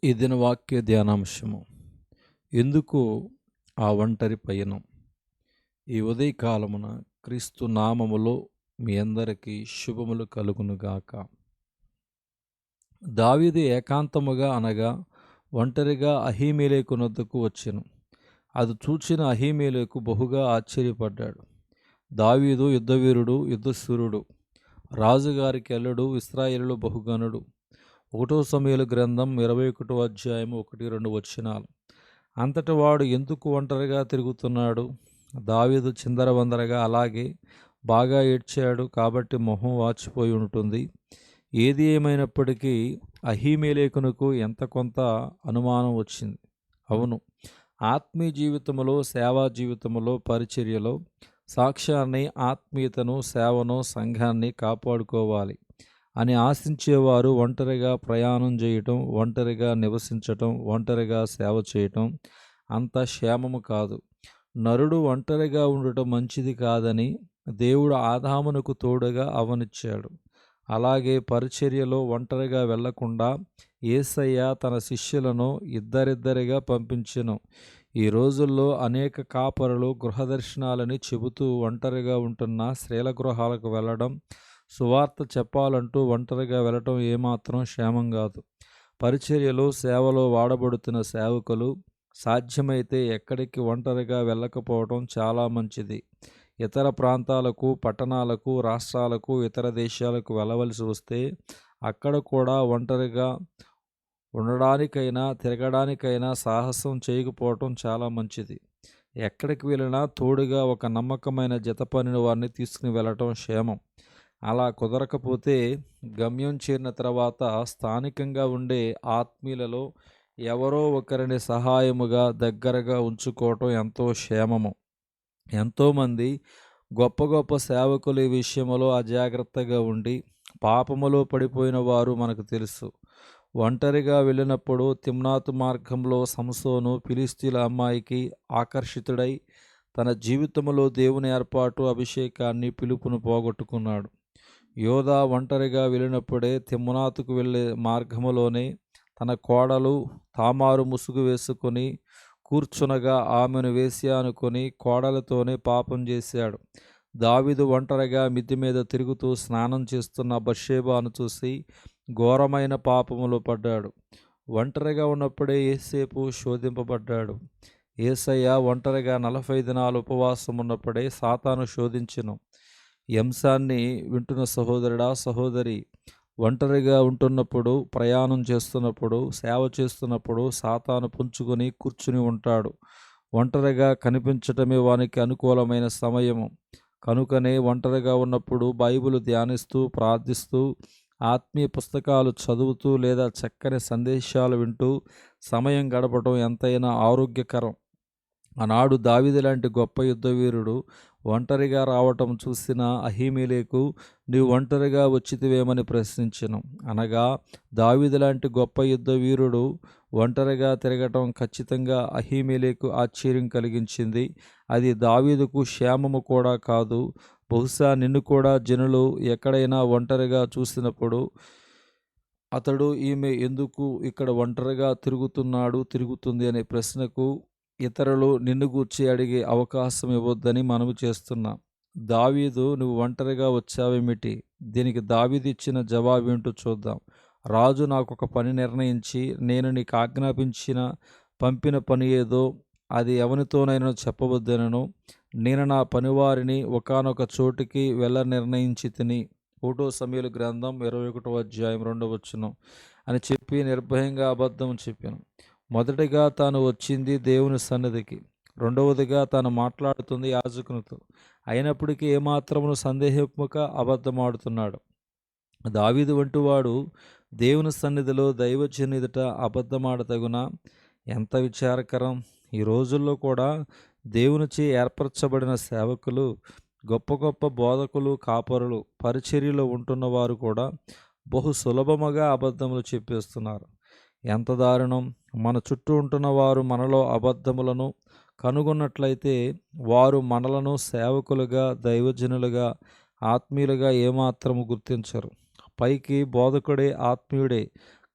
ఈ దిన వాక్య ధ్యానాంశము ఎందుకు ఆ ఒంటరి పయనం. ఈ ఉదయకాలమున క్రీస్తు నామములో మీ అందరికీ శుభములు కలుగునుగాక. దావీదు ఏకాంతముగా అనగా ఒంటరిగా అహీమెలెకునొద్దకు వచ్చెను. అది చూచిన అహీమెలెకు బహుగా ఆశ్చర్యపడ్డాడు. దావీదు యుద్ధవీరుడు, యుద్ధశూరుడు, రాజుగారికి అల్లుడు, ఇశ్రాయేలులో బహుగనుడు. 1 సమూయేలు గ్రంథం 21 అధ్యాయం 1-2 వచనాలు. అంతటి వాడు ఎందుకు ఒంటరిగా తిరుగుతున్నాడు? దావీదు చిందరవందరగా అలాగే బాగా ఏడ్చాడు కాబట్టి మొహం వాచిపోయి ఉంటుంది. ఏది ఏమైనప్పటికీ అహీమెలెకునకు ఎంత కొంత అనుమానం వచ్చింది. అవును, ఆత్మీయ జీవితంలో, సేవా జీవితంలో, పరిచర్యలో సాక్ష్యాన్ని, ఆత్మీయతను, సేవను, సంఘాన్ని కాపాడుకోవాలి అని ఆశించేవారు ఒంటరిగా ప్రయాణం చేయటం, ఒంటరిగా నివసించటం, ఒంటరిగా సేవ చేయటం అంత క్షేమము కాదు. నరుడు ఒంటరిగా ఉండటం మంచిది కాదని దేవుడు ఆదామునకు తోడుగా అవ్వనిచ్చాడు. అలాగే పరిచర్యలో ఒంటరిగా వెళ్లకుండా యేసయ్య తన శిష్యులను ఇద్దరిద్దరిగా పంపించెను. ఈ రోజుల్లో అనేక కాపరులు గృహదర్శనాలని చెబుతూ ఒంటరిగా ఉంటున్న స్త్రీల గృహాలకు వెళ్ళడం, సువార్త చెప్పాలంటూ ఒంటరిగా వెళ్ళటం ఏమాత్రం క్షేమం కాదు. పరిచర్యలో, సేవలో వాడబడుతున్న సేవకులు సాధ్యమైతే ఎక్కడికి ఒంటరిగా వెళ్ళకపోవటం చాలా మంచిది. ఇతర ప్రాంతాలకు, పట్టణాలకు, రాష్ట్రాలకు, ఇతర దేశాలకు వెళ్ళవలసి వస్తే అక్కడ కూడా ఒంటరిగా ఉండడానికైనా, తిరగడానికైనా సాహసం చేయకపోవటం చాలా మంచిది. ఎక్కడికి వెళ్ళినా తోడుగా ఒక నమ్మకమైన జతపనిన వారిని తీసుకుని వెళ్ళటం క్షేమం. అలా కుదరకపోతే గమ్యం చేరిన తర్వాత స్థానికంగా ఉండే ఆత్మీయులలో ఎవరో ఒకరిని సహాయముగా, దగ్గరగా ఉంచుకోవటం ఎంతో క్షేమము. ఎంతోమంది గొప్ప గొప్ప సేవకులు ఈ విషయంలో అజాగ్రత్తగా ఉండి పాపములో పడిపోయిన వారు మనకు తెలుసు. ఒంటరిగా వెళ్ళినప్పుడు తిమ్నాతు మార్గంలో సంసోను ఫిలిష్తీయుల అమ్మాయికి ఆకర్షితుడై తన జీవితంలో దేవుని ఏర్పాటు, అభిషేకాన్ని, పిలుపును పోగొట్టుకున్నాడు. యోధా ఒంటరిగా వెళ్ళినప్పుడే తిమ్నాతుకు వెళ్ళే మార్గములోనే తన కోడలు తామారు ముసుగు వేసుకొని కూర్చునగా ఆమెను వేశ్య అనుకొని కోడలతోనే పాపం చేశాడు. దావీదు ఒంటరిగా మిద్దె మీద తిరుగుతూ స్నానం చేస్తున్న బత్షెబను చూసి ఘోరమైన పాపములో పడ్డాడు. ఒంటరిగా ఉన్నప్పుడే యేసేపు శోధింపబడ్డాడు. యేసయ్య ఒంటరిగా 40 దినాలు ఉపవాసం ఉన్నప్పుడే సాతాను శోధించెను. ఈ అంశాన్ని వింటున్న సహోదరుడా, సహోదరి, ఒంటరిగా ఉంటున్నప్పుడు, ప్రయాణం చేస్తున్నప్పుడు, సేవ చేస్తున్నప్పుడు సాతాను పుంజుకొని కూర్చుని ఉంటాడు. ఒంటరిగా కనిపించటమే వానికి అనుకూలమైన సమయము. కనుకనే ఒంటరిగా ఉన్నప్పుడు బైబిల్ ధ్యానిస్తూ, ప్రార్థిస్తూ, ఆత్మీయ పుస్తకాలు చదువుతూ లేదా చక్కని సందేశాలు వింటూ సమయం గడపడం ఎంతైనా ఆరోగ్యకరం. ఆనాడు దావీదు లాంటి గొప్ప యుద్ధవీరుడు ఒంటరిగా రావటం చూసిన అహీమెలెకు నీవు ఒంటరిగా వచ్చితివేమని ప్రశ్నించెను. అనగా దావీదు లాంటి గొప్ప యుద్ధవీరుడు ఒంటరిగా తిరగటం ఖచ్చితంగా అహీమెలెకు ఆశ్చర్యం కలిగించింది. అది దావీదుకు క్షేమము కూడా కాదు. బహుశా నిన్ను కూడా జనులు ఎక్కడైనా ఒంటరిగా చూసినప్పుడు అతడు, ఈమె ఎందుకు ఇక్కడ ఒంటరిగా తిరుగుతుంది అనే ప్రశ్నకు ఇతరులు నిన్ను గూర్చి అడిగే అవకాశం ఇవ్వొద్దని మనవి చేస్తున్నాం. దావీదు నువ్వు ఒంటరిగా వచ్చావేమిటి? దీనికి దావీదు ఇచ్చిన జవాబేంటో చూద్దాం. రాజు నాకొక పని నిర్ణయించి నేను నీకు ఆజ్ఞాపించిన పంపిన పని ఏదో అది ఎవనితోనైనా చెప్పవద్దనను. నేను నా పనివారిని ఒకానొక చోటికి వెళ్ళ నిర్ణయించి తిని 1 సమూయేలు గ్రంథం 21 అధ్యాయం 2 వచనం అని చెప్పి నిర్భయంగా అబద్ధం చెప్పాను. మొదటిగా తాను వచ్చింది దేవుని సన్నిధికి, రెండవదిగా తాను మాట్లాడుతుంది యాజకునితో. అయినప్పటికీ ఏమాత్రమును సందేహింపక అబద్ధమాడుతున్నాడు. దావీదు వంటివాడు దేవుని సన్నిధిలో దైవజనుని ఎదుట అబద్ధమాడతగునా? ఎంత విచారకరం! ఈ రోజుల్లో కూడా దేవునిచే ఏర్పరచబడిన సేవకులు, గొప్ప గొప్ప బోధకులు, కాపరులు, పరిచర్యలో ఉంటున్నవారు కూడా బహు సులభముగా అబద్ధములు చెప్పేస్తున్నారు. ఎంత దారుణం! మన చుట్టూ ఉంటున్న వారు మనలో అబద్ధములను కనుగొన్నట్లయితే వారు మనలను సేవకులుగా, దైవజనులుగా, ఆత్మీయులుగా ఏమాత్రము గుర్తించరు. పైకి బోధకుడే, ఆత్మీయుడే,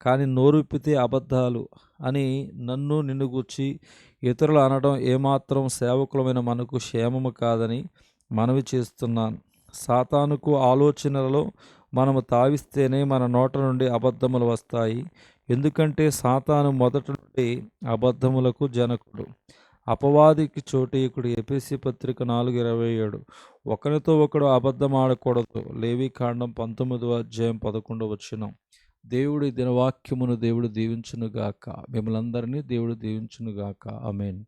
కానీ నోరుప్పితే అబద్ధాలు అని నన్ను నిన్ను గూర్చి ఇతరులు అనడం ఏమాత్రం సేవకులమైన మనకు క్షేమము కాదని మనవి చేస్తున్నాను. సాతానుకు ఆలోచనలలో మనము తావిస్తేనే మన నోట నుండి అబద్ధములు వస్తాయి. ఎందుకంటే సాతాను మొదటి నుండి అబద్ధములకు జనకుడు, అపవాదికి చోటీకుడు. ఎఫెసీ పత్రిక 4:27. ఒకరితో ఒకడు అబద్ధమాడకూడదు. లేవీకాండం 19:11. దేవుడి దినవాక్యమును దేవుడు దీవించునుగాక. మిమ్మల్ందరినీ దేవుడు దీవించునుగాక. ఆమేన్.